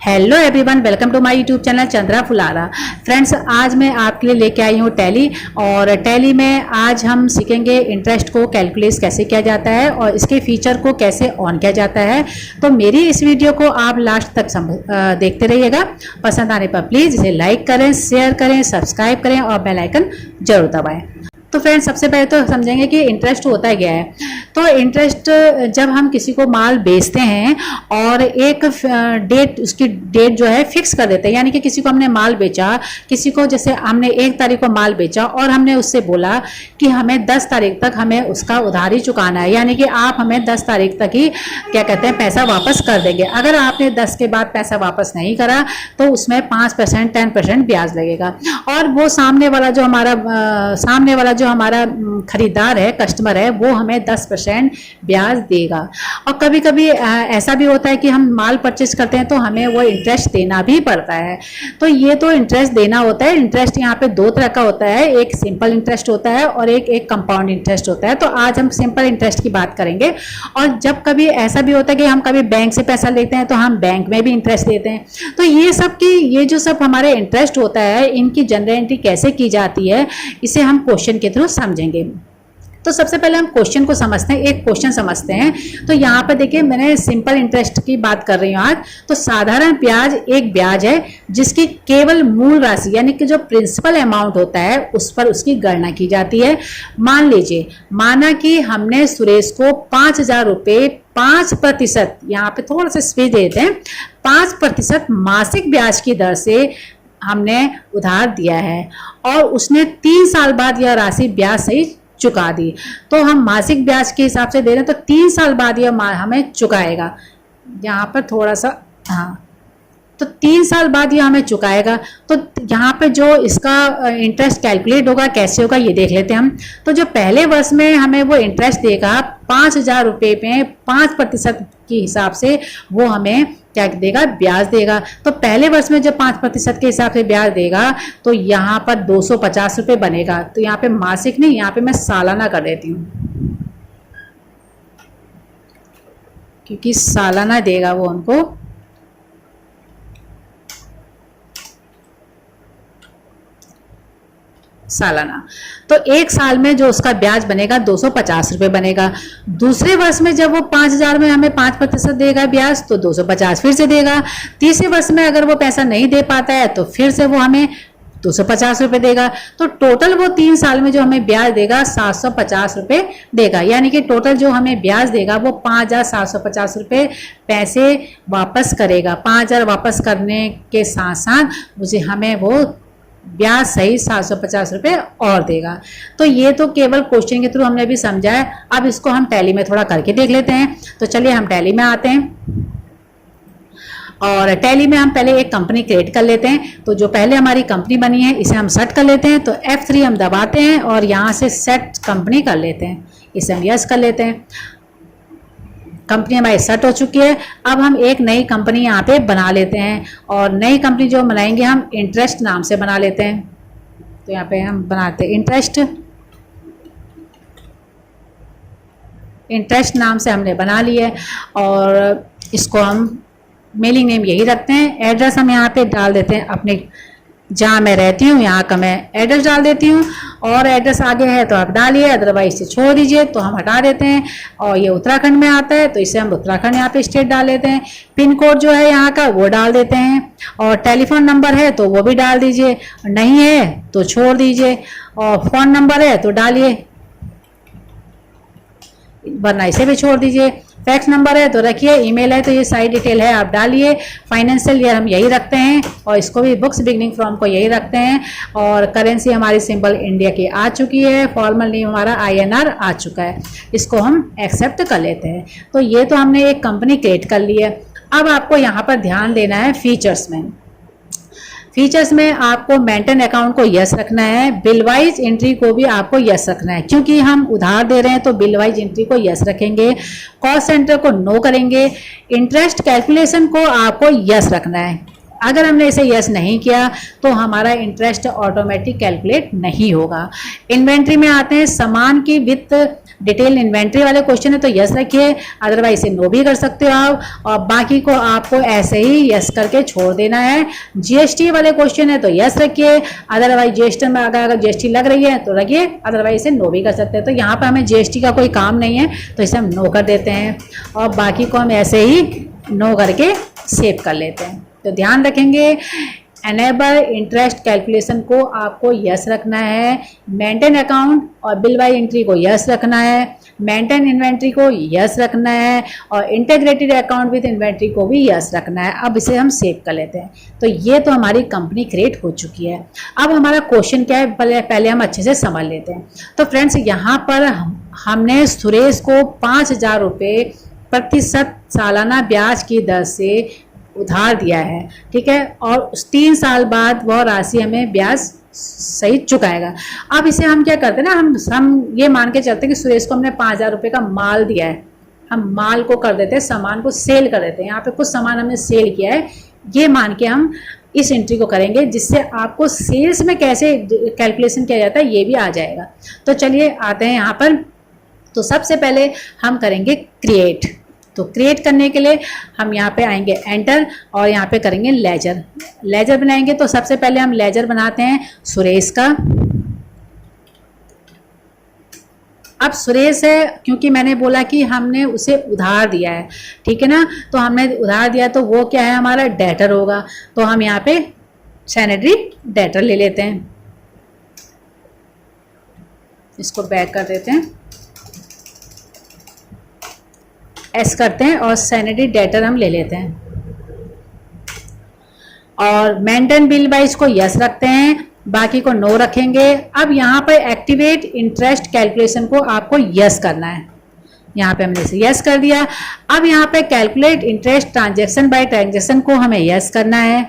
Hello everyone, welcome to my YouTube channel Chandra Phulara. Friends, आज मैं आपके लिए लेके आई हूँ टैली। और टैली में आज हम सीखेंगे इंटरेस्ट को कैलकुलेट कैसे किया जाता है और इसके फीचर को कैसे ऑन किया जाता है। तो मेरी इस वीडियो को आप लास्ट तक देखते रहिएगा। पसंद आने पर प्लीज़ इसे लाइक करें, शेयर करें, सब्सक्राइब करें और बेल आइकन जरूर दबाएं। तो फ्रेंड्स, सबसे पहले तो समझेंगे कि इंटरेस्ट होता क्या है। तो इंटरेस्ट जब हम किसी को माल बेचते हैं और एक डेट, उसकी डेट जो है फिक्स कर देते हैं, यानी कि किसी को हमने माल बेचा, किसी को जैसे हमने 1 तारीख को माल बेचा और हमने उससे बोला कि हमें 10 तारीख तक हमें उसका उधारी चुकाना है, यानी कि आप हमें 10 तारीख तक ही क्या कहते हैं पैसा वापस कर देंगे। अगर आपने 10 के बाद पैसा वापस नहीं करा तो उसमें 5% 10% ब्याज लगेगा। और वो सामने वाला जो हमारा खरीदार है, कस्टमर है, वो हमें 10% ब्याज देगा। और कभी कभी ऐसा भी होता है कि हम माल परचेज करते हैं तो हमें वो इंटरेस्ट देना भी पड़ता है। तो ये तो इंटरेस्ट देना होता है। इंटरेस्ट यहाँ पे 2 तरह का होता है, एक सिंपल इंटरेस्ट होता है और एक कंपाउंड इंटरेस्ट होता है। तो आज हम सिंपल इंटरेस्ट की बात करेंगे। और जब कभी ऐसा भी होता है कि हम कभी बैंक से पैसा लेते हैं तो हम बैंक में भी इंटरेस्ट देते हैं। तो ये जो सब हमारे इंटरेस्ट होता है, इनकी जनरल एंट्री कैसे की जाती है, इसे हम क्वेश्चन के थ्रू समझेंगे। तो सबसे पहले हम क्वेश्चन को समझते हैं, एक क्वेश्चन समझते हैं। तो यहाँ पर देखिए, मैंने सिंपल इंटरेस्ट की बात कर रही हूँ आज। तो साधारण ब्याज एक ब्याज है जिसकी केवल मूल राशि यानी कि जो प्रिंसिपल अमाउंट होता है उस पर उसकी गणना की जाती है। मान लीजिए, माना कि हमने सुरेश को 5,000 रुपये 5%, यहाँ पे थोड़ा सा स्पेस दे देते हैं, 5% मासिक ब्याज की दर से हमने उधार दिया है और उसने 3 साल बाद यह राशि ब्याज सहित चुका दी। तो हम मासिक ब्याज के हिसाब से दे रहे हैं तो 3 साल बाद यह हमें चुकाएगा। यहाँ पर थोड़ा सा, हाँ, तो 3 साल बाद यह हमें चुकाएगा। तो यहाँ पे जो इसका इंटरेस्ट कैलकुलेट होगा, कैसे होगा ये देख लेते हैं हम। तो जो पहले वर्ष में हमें वो इंटरेस्ट देगा 5,000 रुपये में 5% के हिसाब से, वो हमें क्या देगा, ब्याज देगा। तो पहले वर्ष में जब 5% के हिसाब से ब्याज देगा तो यहाँ पर 250 रुपये बनेगा। तो यहाँ पे मासिक नहीं, यहाँ पे मैं सालाना कर देती हूँ, क्योंकि सालाना देगा वो हमको। सालाना। तो 1 साल में जो उसका ब्याज बनेगा 250 रुपये बनेगा। दूसरे वर्ष में जब वो 5,000 में हमें 5% देगा ब्याज तो 250 फिर से देगा। तीसरे वर्ष में अगर वो पैसा नहीं दे पाता है तो फिर से वो हमें 250 रुपये देगा। तो टोटल वो 3 साल में जो हमें ब्याज देगा 750 रुपये देगा। यानी कि टोटल जो हमें ब्याज देगा वो 5,750 रुपये पैसे वापस करेगा। 5,000 वापस करने के साथ साथ मुझे हमें वो ब्याज सही 750 रुपये और देगा। तो ये तो केवल क्वेश्चन के थ्रू हमने भी समझा है। अब इसको हम टैली में थोड़ा करके देख लेते हैं। तो चलिए हम टैली में आते हैं और टैली में हम पहले एक कंपनी क्रिएट कर लेते हैं। तो जो पहले हमारी कंपनी बनी है इसे हम सेट कर लेते हैं। तो F3 हम दबाते हैं और यहाँ से सेट कंपनी कर लेते हैं, इसे हम यस कर लेते हैं। कंपनी हमारी सेट हो चुकी है। अब हम एक नई कंपनी यहाँ पे बना लेते हैं और नई कंपनी जो बनाएंगे हम इंटरेस्ट नाम से बना लेते हैं। तो यहाँ पे हम बनाते हैं इंटरेस्ट नाम से हमने बना लिया है। और इसको हम मेलिंग नेम यही रखते हैं। एड्रेस हम यहाँ पे डाल देते हैं अपने, जहाँ मैं रहती हूँ यहाँ का मैं एड्रेस डाल देती हूँ। और एड्रेस आगे है तो आप डालिए, अदरवाइज इसे छोड़ दीजिए, तो हम हटा देते हैं। और ये उत्तराखंड में आता है तो इसे हम उत्तराखंड यहाँ पे स्टेट डाल देते हैं। पिन कोड जो है यहाँ का वो डाल देते हैं। और टेलीफोन नंबर है तो वो भी डाल दीजिए, नहीं है तो छोड़ दीजिए। और फ़ोन नंबर है तो डालिए, वरना इसे भी छोड़ दीजिए। फैक्स नंबर है तो रखिए, ईमेल है तो ये सारी डिटेल है आप डालिए। फाइनेंशियल ईयर हम यही रखते हैं और इसको भी बुक्स बिगनिंग फ्रॉम को यही रखते हैं। और करेंसी हमारी सिंपल इंडिया की आ चुकी है। फॉर्मल नेम हमारा INR आ चुका है, इसको हम एक्सेप्ट कर लेते हैं। तो ये तो हमने एक कंपनी क्रिएट कर ली है। अब आपको यहाँ पर ध्यान देना है फीचर्स में। फीचर्स में आपको मेंटेन अकाउंट को यस रखना है, बिल वाइज एंट्री को भी आपको यस रखना है, क्योंकि हम उधार दे रहे हैं तो बिल वाइज एंट्री को यस रखेंगे। कॉस्ट सेंटर को नो करेंगे। इंटरेस्ट कैलकुलेशन को आपको यस रखना है। अगर हमने इसे यस नहीं किया तो हमारा इंटरेस्ट ऑटोमेटिक कैलकुलेट नहीं होगा। इन्वेंट्री में आते हैं, सामान की वित्त डिटेल इन्वेंट्री वाले क्वेश्चन है तो यस रखिए, अदरवाइज इसे नो भी कर सकते हो आप, और बाकी को आपको ऐसे ही यस करके छोड़ देना है। जीएसटी वाले क्वेश्चन है तो यस रखिए, अदरवाइज जीएसटी में अगर जीएसटी लग रही है तो रखिए, अदरवाइज इसे नो भी कर सकते हैं। तो यहाँ पर हमें जीएसटी का कोई काम नहीं है तो इसे हम नो कर देते हैं, और बाकी को हम ऐसे ही नो करके सेव कर लेते हैं। तो ध्यान रखेंगे, एनेबल इंटरेस्ट कैलकुलेशन को आपको यस रखना है, मेंटेन अकाउंट और बिल बाय एंट्री को यस रखना है, मेंटेन इन्वेंट्री को यस रखना है, और इंटीग्रेटेड अकाउंट विद इन्वेंट्री को भी यस रखना है। अब इसे हम सेव कर लेते हैं। तो ये तो हमारी कंपनी क्रिएट हो चुकी है। अब हमारा क्वेश्चन क्या है, पहले हम अच्छे से समझ लेते हैं। तो फ्रेंड्स, यहाँ पर हमने सुरेश को 5,000 रुपये प्रतिशत सालाना ब्याज की दर से उधार दिया है, ठीक है, और 3 साल बाद वह राशि हमें ब्याज सहित चुकाएगा। अब इसे हम क्या करते हैं ना, हम ये मान के चलते हैं कि सुरेश को हमने 5,000 रुपये का माल दिया है, हम माल को कर देते हैं, सामान को सेल कर देते हैं। यहाँ पे कुछ सामान हमने सेल किया है, ये मान के हम इस एंट्री को करेंगे, जिससे आपको सेल्स में कैसे कैलकुलेशन किया जाता है ये भी आ जाएगा। तो चलिए आते हैं यहाँ पर। तो सबसे पहले हम करेंगे क्रिएट। तो क्रिएट करने के लिए हम यहाँ पे आएंगे एंटर, और यहाँ पे करेंगे लेजर। लेजर बनाएंगे तो सबसे पहले हम लेजर बनाते हैं सुरेश का। अब सुरेश है, क्योंकि मैंने बोला कि हमने उसे उधार दिया है, ठीक है ना, तो हमने उधार दिया तो वो क्या है, हमारा डेटर होगा। तो हम यहाँ पे सैनिटरी डेटर ले लेते हैं, इसको बैक कर देते हैं, एस करते हैं और सैनिटरी डेटर हम ले लेते हैं, और मेंटेन बिल बाइज को यस रखते हैं, बाकी को नो रखेंगे। अब यहाँ पर एक्टिवेट इंटरेस्ट कैलकुलेशन को आपको यस करना है, यहाँ पे हमने इसे यस कर दिया। अब यहाँ पे calculate interest transaction bye transaction को हमें यस करना है,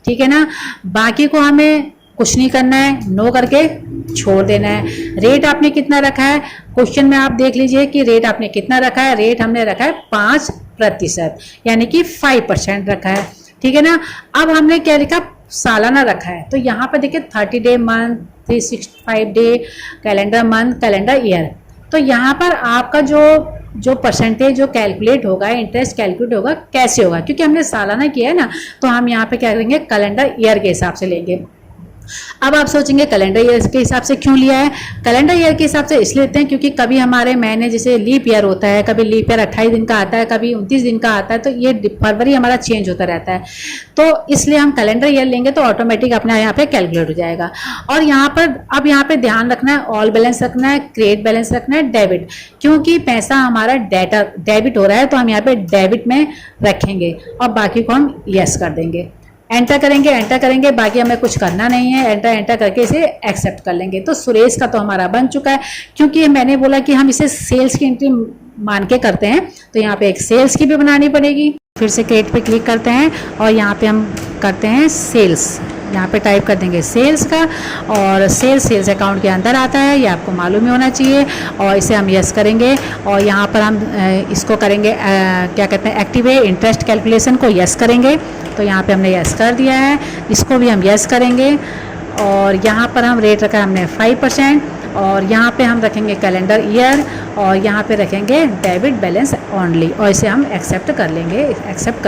ठीक है ना, बाकी को हमें कुछ नहीं करना है, नो करके छोड़ देना है। रेट आपने कितना रखा है, क्वेश्चन में आप देख लीजिए कि रेट आपने कितना रखा है। रेट हमने रखा है 5%, यानी कि 5% रखा है, ठीक है ना। अब हमने क्या लिखा, सालाना रखा है। तो यहाँ पर देखिए 30 day month, 365 day, calendar month, calendar year. तो यहाँ पर आपका जो परसेंटेज जो कैलकुलेट होगा, इंटरेस्ट कैलकुलेट होगा, कैसे होगा, क्योंकि हमने सालाना किया है ना, तो हम यहाँ पे क्या करेंगे, कैलेंडर ईयर के हिसाब से लेंगे। अब आप सोचेंगे कैलेंडर ईयर के हिसाब से क्यों लिया है। कैलेंडर ईयर के हिसाब से इसलिए लेते हैं क्योंकि कभी हमारे महीने जैसे लीप ईयर होता है, कभी लीप ईयर 28 दिन का आता है, कभी 29 दिन का आता है, तो ये फरवरी हमारा चेंज होता रहता है। तो इसलिए हम कैलेंडर ईयर लेंगे तो ऑटोमेटिक अपने यहाँ पे कैलकुलेट हो जाएगा। और यहाँ पर अब यहाँ पे ध्यान रखना है, ऑल बैलेंस रखना है, क्रेडिट बैलेंस रखना है, डेबिट, क्योंकि पैसा हमारा डेबिट हो रहा है तो हम यहाँ पे डेबिट में रखेंगे, और बाकी को हम यस कर देंगे। एंटर करेंगे, बाकी हमें कुछ करना नहीं है, एंटर करके इसे एक्सेप्ट कर लेंगे। तो सुरेश का तो हमारा बन चुका है, क्योंकि मैंने बोला कि हम इसे सेल्स की एंट्री मान के करते हैं, तो यहाँ पे एक सेल्स की भी बनानी पड़ेगी। फिर से क्रिएट पे क्लिक करते हैं और यहाँ पे हम करते हैं सेल्स, यहाँ पे टाइप कर देंगे सेल्स का, और सेल्स अकाउंट के अंदर आता है, ये आपको मालूम ही होना चाहिए। और इसे हम यस करेंगे, और यहाँ पर हम इसको करेंगे क्या कहते हैं, एक्टिवेट इंटरेस्ट कैलकुलेशन को यस करेंगे। तो यहाँ पे हमने यस कर दिया है, इसको भी हम यस करेंगे। और यहाँ पर हम रेट रखा है हमने 5%, और यहाँ पे हम रखेंगे कैलेंडर ईयर, और यहाँ पे रखेंगे डेबिट बैलेंस ओनली, और इसे हम एक्सेप्ट कर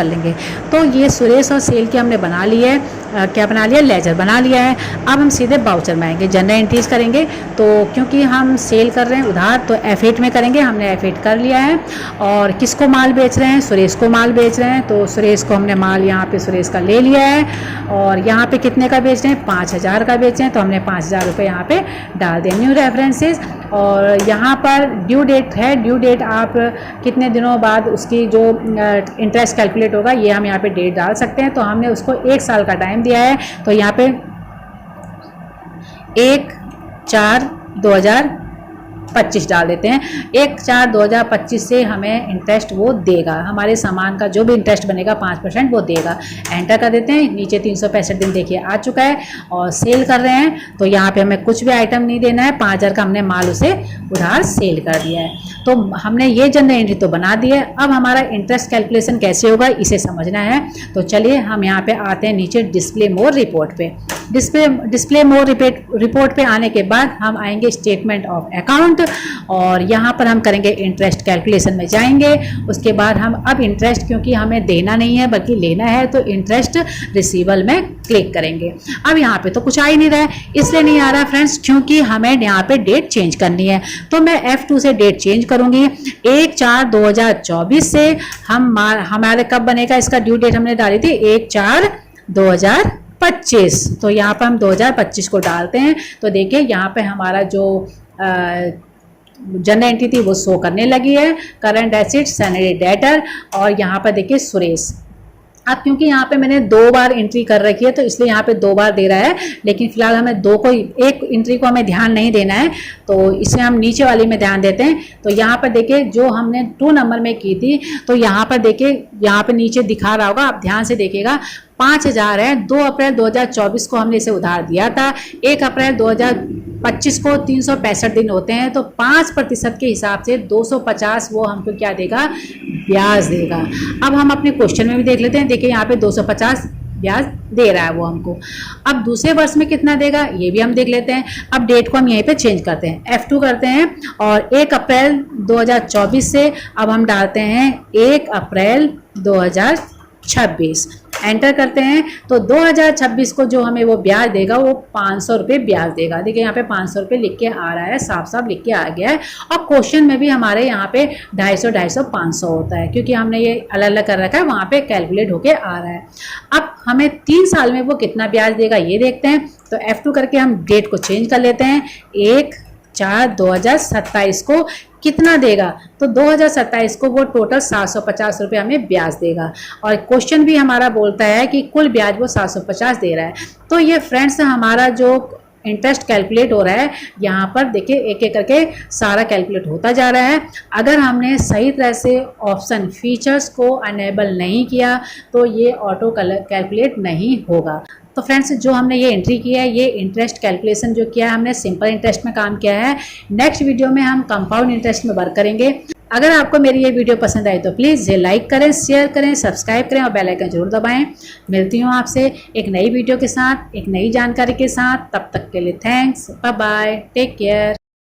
लेंगे। तो ये सुरेश और सेल की हमने बना ली है, क्या बना लिया, लेजर बना लिया है। अब हम सीधे बाउचर में आएंगे, जनरल एंट्रीज करेंगे। तो क्योंकि हम सेल कर रहे हैं उधार, तो F8 में करेंगे, हमने F8 कर लिया है। और किसको माल बेच रहे हैं, सुरेश को माल बेच रहे हैं, तो सुरेश को हमने माल यहाँ पे सुरेश का ले लिया है। और यहाँ पे कितने का बेच रहे हैं, 5,000 का बेच रहे हैं, तो हमने 5,000 रुपये यहाँ पे डाल दिए, न्यू रेफरेंसेस। और यहाँ पर ड्यू डेट है, ड्यू डेट आप कितने दिनों बाद उसकी जो इंटरेस्ट कैलकुलेट होगा, ये हम यहाँ पे डेट डाल सकते हैं। तो हमने उसको 1 साल का टाइम दिया है, तो यहाँ पे 1/4/2023 25 डाल देते हैं। 1/4/2025 से हमें इंटरेस्ट वो देगा, हमारे सामान का जो भी इंटरेस्ट बनेगा 5% वो देगा। एंटर कर देते हैं। नीचे 365 दिन देखिए आ चुका है और सेल कर रहे हैं तो यहाँ पे हमें कुछ भी आइटम नहीं देना है। 5000 का हमने माल उसे उधार सेल कर दिया है। तो हमने ये जनरल एंट्री तो बना दी है। अब हमारा इंटरेस्ट कैलकुलेशन कैसे होगा इसे समझना है। तो चलिए हम यहाँ पे आते हैं नीचे डिस्प्ले मोर रिपोर्ट पे। डिस्प्ले मोर रिपोर्ट पे आने के बाद हम आएंगे स्टेटमेंट ऑफ अकाउंट और यहाँ पर हम करेंगे इंटरेस्ट कैलकुलेशन में जाएंगे। उसके बाद हम अब इंटरेस्ट क्योंकि हमें देना नहीं है बल्कि लेना है तो इंटरेस्ट रिसीवल में क्लिक करेंगे। अब यहाँ पे तो कुछ आ ही नहीं रहा है, इसलिए नहीं आ रहा फ्रेंड्स क्योंकि हमें यहाँ पे डेट चेंज करनी है। तो मैं F2 से डेट चेंज करूंगी। 1/4/2024 से हमारे कब बनेगा, इसका ड्यू डेट हमने डाली थी 1/4/2025। तो यहाँ पर हम 2025 को डालते हैं। तो देखिए यहाँ पे हमारा जो जनरल एंट्री थी वो शो करने लगी है, करंट एसेट्स, सैलरी डेटर, और यहाँ पर देखिए सुरेश। अब क्योंकि यहाँ पे मैंने 2 बार एंट्री कर रखी है तो इसलिए यहाँ पे 2 बार दे रहा है, लेकिन फिलहाल हमें एक एंट्री को हमें ध्यान नहीं देना है तो इसमें हम नीचे वाली में ध्यान देते हैं। तो यहाँ पर देखिए जो हमने 2 नंबर में की थी तो यहाँ पर देखिए यहाँ पे नीचे दिखा रहा होगा, आप ध्यान से देखिएगा 5000 है। 2 अप्रैल 2024 को हमने इसे उधार दिया था। 1 अप्रैल 2025 को 365 दिन होते हैं तो 5% के हिसाब से 250 वो हमको क्या देगा, ब्याज देगा। अब हम अपने क्वेश्चन में भी देख लेते हैं। देखिए यहाँ पे 250 ब्याज दे रहा है वो हमको। अब दूसरे वर्ष में कितना देगा ये भी हम देख लेते हैं। अब डेट को हम यहीं पे चेंज करते हैं, F2 करते हैं और 1 अप्रैल 2024 से अब हम डालते हैं 1 अप्रैल 2026, एंटर करते हैं। तो 2026 को जो हमें वो ब्याज देगा वो 500 रुपये ब्याज देगा। देखिए यहाँ पे 500 रुपये लिख के आ रहा है, साफ साफ लिख के आ गया है। और क्वेश्चन में भी हमारे यहाँ पे 250, 500 होता है क्योंकि हमने ये अलग अलग कर रखा है, वहाँ पे कैलकुलेट होके आ रहा है। अब हमें 3 साल में वो कितना ब्याज देगा ये देखते हैं। तो F2 करके हम डेट को चेंज कर लेते हैं। 1/4/2027 को कितना देगा, तो 2027 को वो टोटल 750 रुपये हमें ब्याज देगा। और क्वेश्चन भी हमारा बोलता है कि कुल ब्याज वो 750 दे रहा है। तो ये फ्रेंड्स हमारा जो इंटरेस्ट कैलकुलेट हो रहा है, यहाँ पर देखिए एक एक करके सारा कैलकुलेट होता जा रहा है। अगर हमने सही तरह से ऑप्शन फीचर्स को अनेबल नहीं किया तो ये ऑटो कैलकुलेट नहीं होगा। तो फ्रेंड्स जो हमने ये एंट्री किया है, ये इंटरेस्ट कैलकुलेशन जो किया है हमने सिंपल इंटरेस्ट में काम किया है। नेक्स्ट वीडियो में हम कंपाउंड इंटरेस्ट में वर्क करेंगे। अगर आपको मेरी ये वीडियो पसंद आई तो प्लीज़ ये लाइक करें, शेयर करें, सब्सक्राइब करें और बेल आइकन जरूर दबाएं। मिलती हूँ आपसे एक नई वीडियो के साथ, एक नई जानकारी के साथ। तब तक के लिए thanks, bye bye, take care.